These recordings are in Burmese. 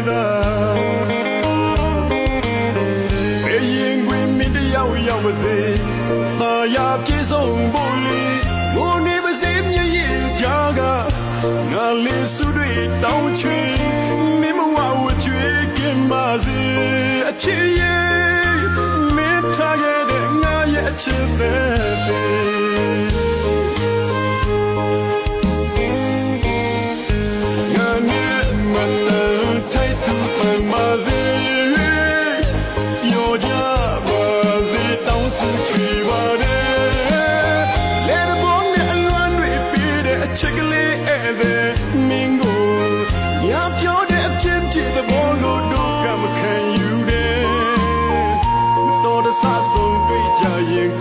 တာဘယ်ရင်ခွင်မင်းတယောက်ရောက်ပါစေသာယာပြေဆုံးဖို့လေဘုန်းနေပါစေမြည်ရကြကငါလေးစုတွေတောင်းချွေမင်းမဝဝချွေကင်ပါစေအချစ်ရဲ့မင်းထားခဲ့တဲ့ငါရဲ့အချစ်တဲ့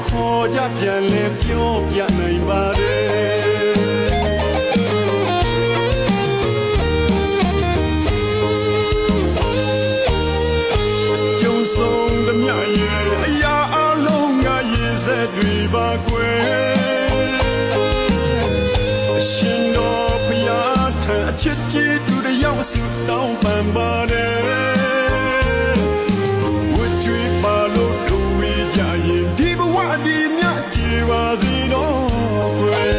ခေါ်ကြပြန်လဲပြောပြနိုင်ပါတယ်ကျုံဆုံးသမျှရဲ့အရာအလုံးငါရည်စက်တွေပါကွယ်အရှင်တော်ဖျားထံအချစ်ကြီးသူတယောက်စုတောင်းပန်ပါတယ်ပါစီတော့ကွယ်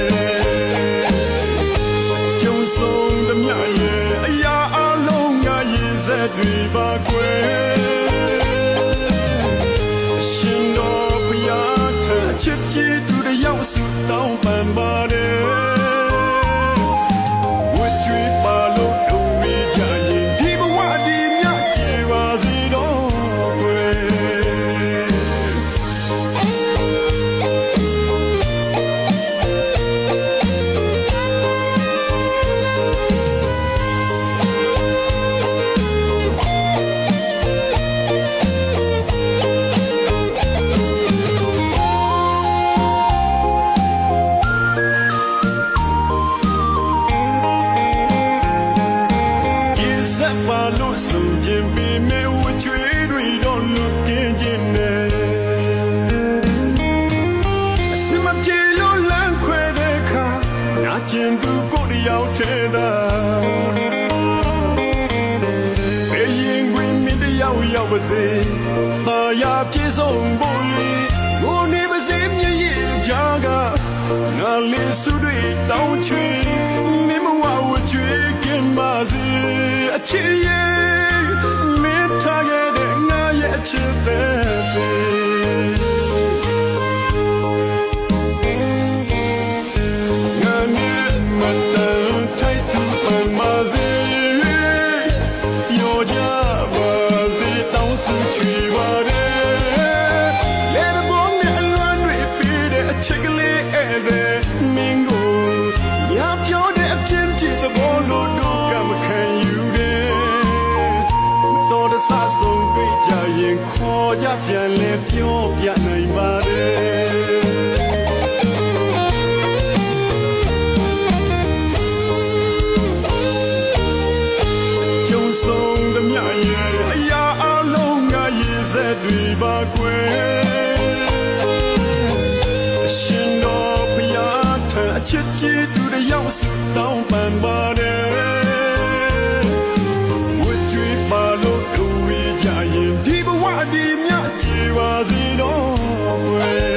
ကျုံဆုံးသမျှရဲ့အရာအလုံးငါရည်စက်တွေပါကွယ်အရှင်တော်ဘုရားထံအချစ်ကြီးသူတယောက်စုတောင်းပန်ပါတယ်ဝတ်ကြွေးပါလို့တို့ဝေးကြရင်ဒီဘဝဒီမြတ်ကျေပါစီတော့ကွယ်ပါလို့ဆုံးခြင်းပေးမဲ့ဝချွေးတွေတော့လွတ်ကင်းခြင်းနဲ့အစမပြေလို့လမ်းခွဲတဲ့ခါနာကျင်သူကိုယ်တယောက်ထဲသာဘယ်ရင်ခွင်မင်းတယောက်ရောက်ပါစေသာယာပြေဆုံးဖို့လေငိုနေပါစေမြည်ရကြကငါလေးစုတွေတောင်းချွေမင်းမဝဝချွေကင်ပါစေအချစ်ရဲ့မင်းထားခဲ့တဲ့ငါရဲ့အချစ်တဲ့ငါနဲ့မတန်ထိုက်သူပန်ပါစေရောကြပါစေတောင်းစုချွေပါတယ်လေဘောင်းနဲ့အလွမ်းတွေပေးတဲ့အချစ်ကလေးအဲ့တဲ့မင်းကိုညပြောတဲ့အပြင်းပြေသဘောလို့တို့ကမခံယူစဆုံးတွေ့ကြရင်ခေါ်ကြပြန်လဲပြောပြနိုင်ပါတယ်ကျုံဆုံးသမျှရဲ့အရာအလုံးငါရည်စက်တွေပါကွယ်အရှင်တော်ဘုရားထံအချစ်ကြီးသူတယောက်စုတောင်းပန်ပါတယ်ဒီမြတ်ကျေပါစီတော့ကွယ်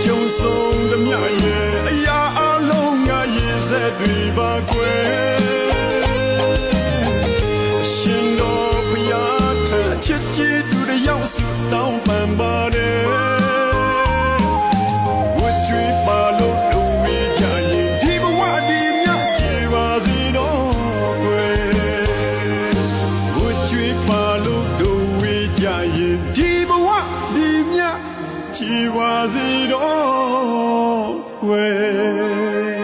ကျုံဆုံးသမျှရဲ့အရာအလုံးငါရည်စက်တွေပါကွယ်ရှင်တော်ဘုရားထံအချစ်ကြီးသူတယောက်စုတောင်းပန်ပါတယ်ဝတ်ကြွေးပါလို့တို့ဝေးကြရင်ဒီဘဝဒီမြတ်ကျေပါစီတော့ကွယ်ဝတ်ကြွေးပါလို့ရင်ဒီဘဝဒီမြတ်ကြည်ပါစေတော့ကွယ်